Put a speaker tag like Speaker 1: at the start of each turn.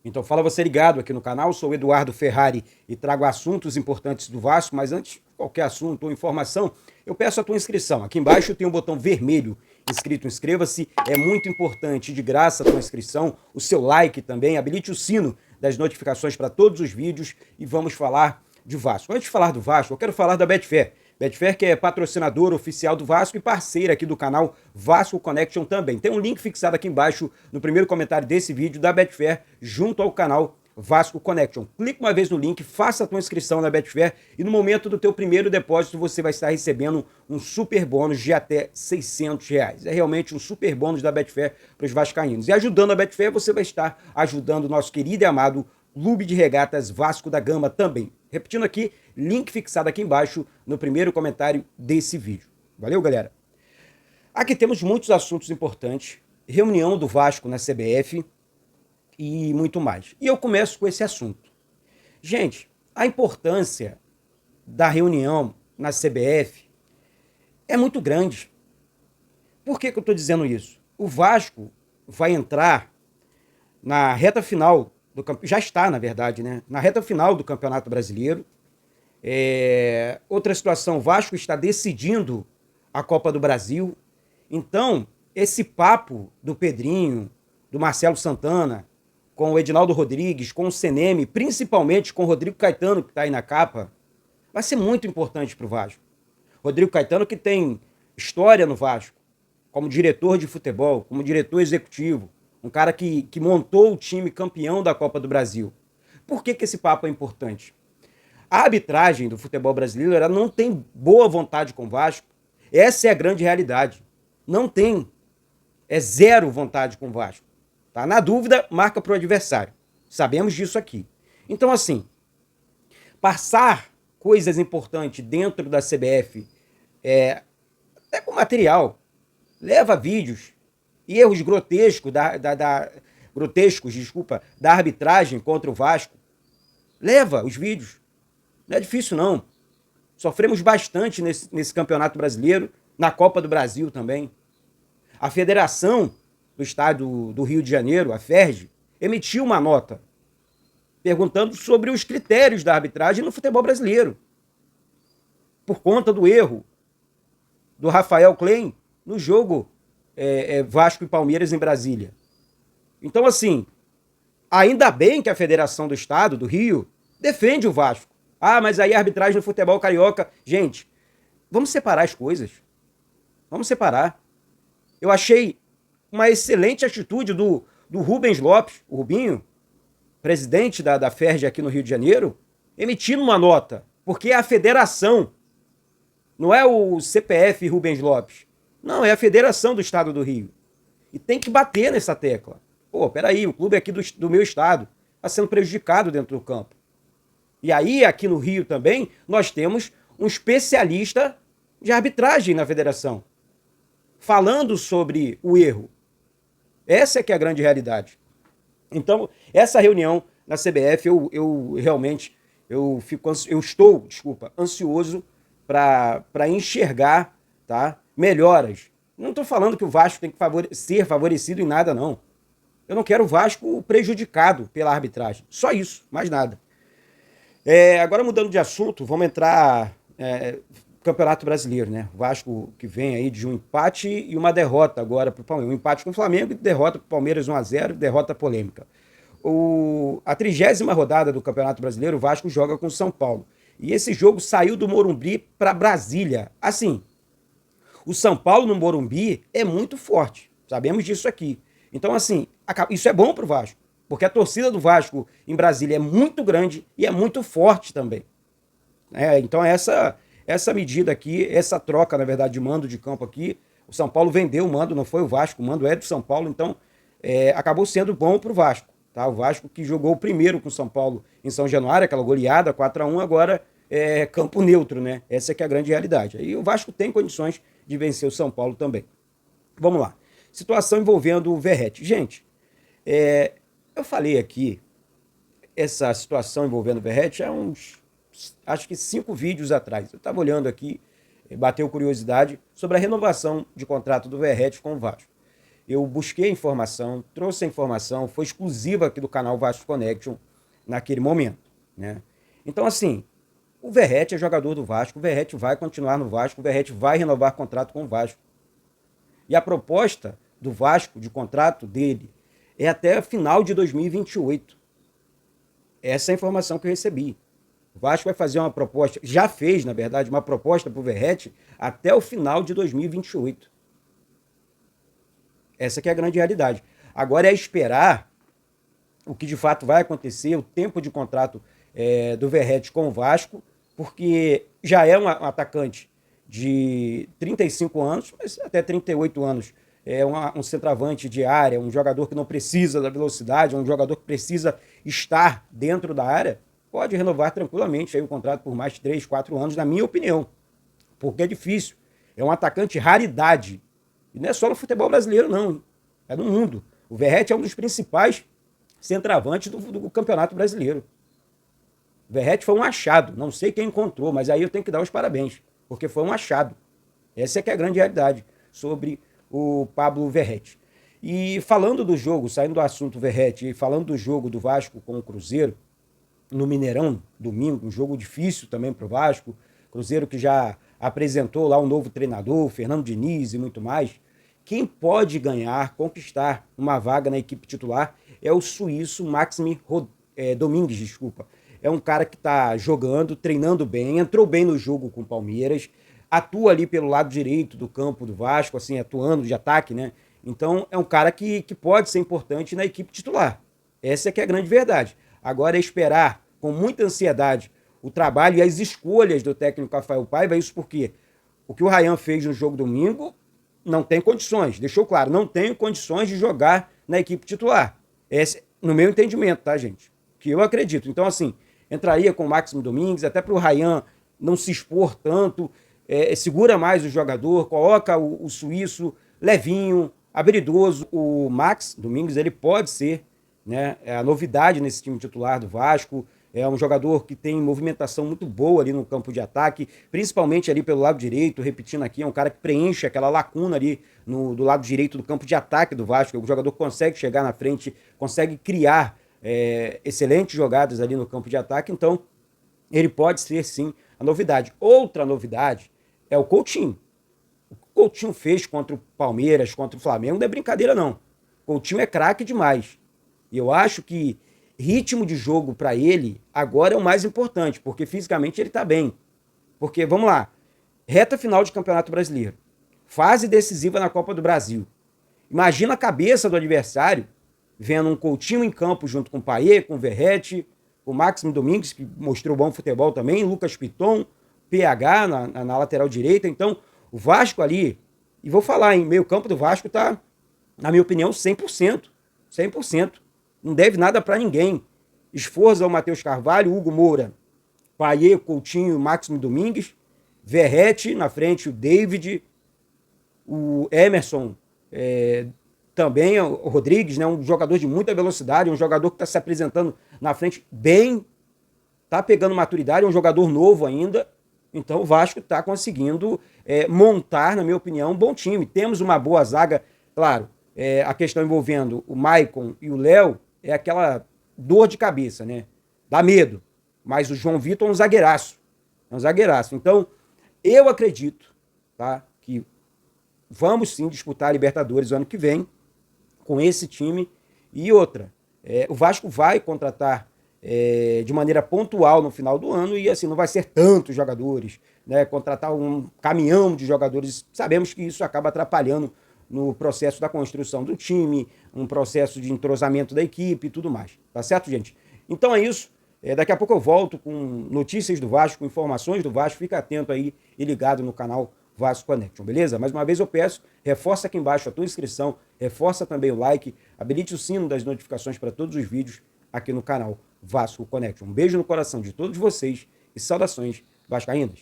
Speaker 1: Então fala você ligado aqui no canal, sou o Eduardo Ferrari e trago assuntos importantes do Vasco, mas antes de qualquer assunto ou informação, eu peço a tua inscrição. Aqui embaixo tem um botão vermelho escrito inscreva-se, é muito importante, de graça a tua inscrição, o seu like também, habilite o sino das notificações para todos os vídeos e vamos falar de Vasco. Antes de falar do Vasco, eu quero falar da Betfair. Betfair, que é patrocinador oficial do Vasco e parceira aqui do canal Vasco Connection também. Tem um link fixado aqui embaixo no primeiro comentário desse vídeo da Betfair junto ao canal Vasco Connection. Clique uma vez no link, faça a tua inscrição na Betfair e no momento do teu primeiro depósito você vai estar recebendo um super bônus de até R$ 600. É realmente um super bônus da Betfair para os vascaínos. E ajudando a Betfair, você vai estar ajudando o nosso querido e amado Clube de Regatas Vasco da Gama também. Repetindo aqui, link fixado aqui embaixo no primeiro comentário desse vídeo. Valeu, galera? Aqui temos muitos assuntos importantes, reunião do Vasco na CBF e muito mais. E eu começo com esse assunto. Gente, a importância da reunião na CBF é muito grande. Por que eu estou dizendo isso? O Vasco vai entrar na reta final já está, na verdade, né? Na reta final do Campeonato Brasileiro. Outra situação, o Vasco está decidindo a Copa do Brasil. Então, esse papo do Pedrinho, do Marcelo Santana, com o Edinaldo Rodrigues, com o Seneme, principalmente com o Rodrigo Caetano, que está aí na capa, vai ser muito importante para o Vasco. Rodrigo Caetano, que tem história no Vasco, como diretor de futebol, como diretor executivo, um cara que montou o time campeão da Copa do Brasil. Por que esse papo é importante? A arbitragem do futebol brasileiro ela não tem boa vontade com o Vasco. Essa é a grande realidade. Não tem. É zero vontade com o Vasco. Tá? Na dúvida, marca para o adversário. Sabemos disso aqui. Então, assim, passar coisas importantes dentro da CBF, até com material, leva vídeos, e erros grotescos da arbitragem contra o Vasco. Leva os vídeos. Não é difícil, não. Sofremos bastante nesse Campeonato Brasileiro, na Copa do Brasil também. A Federação do Estado do Rio de Janeiro, a FERJ, emitiu uma nota perguntando sobre os critérios da arbitragem no futebol brasileiro. Por conta do erro do Rafael Klein no jogo Vasco e Palmeiras em Brasília. Então, assim, ainda bem que a Federação do Estado, do Rio, defende o Vasco. Ah, mas aí a arbitragem no futebol carioca... Gente, vamos separar as coisas. Vamos separar. Eu achei uma excelente atitude do Rubens Lopes, o Rubinho, presidente da FERJ aqui no Rio de Janeiro, emitindo uma nota, porque é a federação, não é o CPF Rubens Lopes. Não, é a Federação do Estado do Rio. E tem que bater nessa tecla. Pô, peraí, o clube aqui do meu estado está sendo prejudicado dentro do campo. E aí, aqui no Rio também, nós temos um especialista de arbitragem na federação, falando sobre o erro. Essa é que é a grande realidade. Então, essa reunião na CBF, eu realmente estou ansioso para enxergar, tá? Melhoras. Não estou falando que o Vasco tem que ser favorecido em nada, não. Eu não quero o Vasco prejudicado pela arbitragem. Só isso, mais nada. Agora, mudando de assunto, vamos entrar no Campeonato Brasileiro, né? O Vasco que vem aí de um empate e uma derrota agora para o Palmeiras. Um empate com o Flamengo e derrota para o Palmeiras 1-0, derrota polêmica. A 30ª rodada do Campeonato Brasileiro, o Vasco joga com o São Paulo. E esse jogo saiu do Morumbi para Brasília. Assim, o São Paulo no Morumbi é muito forte. Sabemos disso aqui. Então, assim, isso é bom para o Vasco. Porque a torcida do Vasco em Brasília é muito grande e é muito forte também. Então, essa medida aqui, essa troca, na verdade, de mando de campo aqui, o São Paulo vendeu o mando, não foi o Vasco, o mando é do São Paulo, então acabou sendo bom para o Vasco. Tá? O Vasco que jogou o primeiro com o São Paulo em São Januário, aquela goleada 4-1, agora é campo neutro, né? Essa é que é a grande realidade. Aí o Vasco tem condições de vencer o São Paulo também. Vamos lá. Situação envolvendo o Verratti. Gente, eu falei aqui essa situação envolvendo o Verratti há acho que 5 vídeos atrás. Eu estava olhando aqui, bateu curiosidade sobre a renovação de contrato do Verratti com o Vasco. eu busquei a informação, trouxe a informação, foi exclusiva aqui do canal Vasco Connection naquele momento, né? Então, assim, o Verratti é jogador do Vasco, o Verratti vai continuar no Vasco, o Verratti vai renovar contrato com o Vasco. E a proposta do Vasco, de contrato dele, é até final de 2028. Essa é a informação que eu recebi. O Vasco vai fazer uma proposta, já fez, na verdade, uma proposta para o Verratti até o final de 2028. Essa que é a grande realidade. Agora é esperar o que de fato vai acontecer, o tempo de contrato do Verratti com o Vasco, porque já é um atacante de 35 anos, mas até 38 anos. É um centroavante de área, um jogador que não precisa da velocidade, um jogador que precisa estar dentro da área, pode renovar tranquilamente aí o contrato por mais 3, 4 anos, na minha opinião. Porque é difícil. É um atacante raridade. E não é só no futebol brasileiro, não. É no mundo. O Verratti é um dos principais centroavantes do Campeonato Brasileiro. O Verratti foi um achado. Não sei quem encontrou, mas aí eu tenho que dar os parabéns. Porque foi um achado. Essa é que é a grande realidade sobre o Pablo Verratti. E falando do jogo, saindo do assunto Verratti, e falando do jogo do Vasco com o Cruzeiro, no Mineirão, domingo, um jogo difícil também para o Vasco, Cruzeiro que já apresentou lá um novo treinador, Fernando Diniz e muito mais. Quem pode ganhar, conquistar uma vaga na equipe titular é o suíço Maxime Domingues, desculpa. É um cara que está jogando, treinando bem, entrou bem no jogo com o Palmeiras, atua ali pelo lado direito do campo do Vasco, assim, atuando de ataque, né? Então é um cara que pode ser importante na equipe titular. Essa é que é a grande verdade. Agora é esperar com muita ansiedade o trabalho e as escolhas do técnico Rafael Paiva, isso porque o que o Ryan fez no jogo domingo não tem condições, deixou claro, não tem condições de jogar na equipe titular. Esse, no meu entendimento, tá, gente? Que eu acredito. Então, assim, entraria com o Máximo Domingues, até para o Ryan não se expor tanto, segura mais o jogador, coloca o suíço levinho, habilidoso. O Max Domingues, ele pode ser, né, a novidade nesse time titular do Vasco. É um jogador que tem movimentação muito boa ali no campo de ataque, principalmente ali pelo lado direito, repetindo aqui, é um cara que preenche aquela lacuna ali do lado direito do campo de ataque do Vasco. O jogador consegue chegar na frente, consegue criar excelentes jogadas ali no campo de ataque, então ele pode ser sim a novidade. Outra novidade é o Coutinho. O Coutinho fez contra o Palmeiras, contra o Flamengo, não é brincadeira não. O Coutinho é craque demais. E eu acho que ritmo de jogo para ele agora é o mais importante, porque fisicamente ele está bem. Porque, vamos lá, reta final de Campeonato Brasileiro, fase decisiva na Copa do Brasil. Imagina a cabeça do adversário vendo um Coutinho em campo junto com o Payet, com o Verratti, com o Máximo Domingues, que mostrou bom futebol também, Lucas Piton, PH na lateral direita. Então, o Vasco ali, e vou falar, em meio campo do Vasco tá, na minha opinião, 100%. 100%. Não deve nada para ninguém. Esforza o Matheus Carvalho, Hugo Moura, Payet, Coutinho, Máximo Domingues, Verratti na frente, o David, o Emerson, também o Rodrigues, né, um jogador de muita velocidade, um jogador que está se apresentando na frente bem, está pegando maturidade, é um jogador novo ainda. Então o Vasco está conseguindo montar, na minha opinião, um bom time. Temos uma boa zaga, claro, a questão envolvendo o Maicon e o Léo é aquela dor de cabeça, né? Dá medo. Mas o João Vitor é um zagueiraço. É um zagueiraço. Então, eu acredito, tá, que vamos sim disputar a Libertadores o ano que vem com esse time. E outra, o Vasco vai contratar de maneira pontual no final do ano e assim, não vai ser tantos jogadores, né? Contratar um caminhão de jogadores. Sabemos que isso acaba atrapalhando no processo da construção do time, um processo de entrosamento da equipe e tudo mais. Tá certo, gente? Então é isso. Daqui a pouco eu volto com notícias do Vasco, com informações do Vasco. Fica atento aí e ligado no canal Vasco Connection, beleza? Mais uma vez eu peço, reforça aqui embaixo a tua inscrição, reforça também o like, habilite o sino das notificações para todos os vídeos aqui no canal Vasco Connection. Um beijo no coração de todos vocês e saudações vascaínas.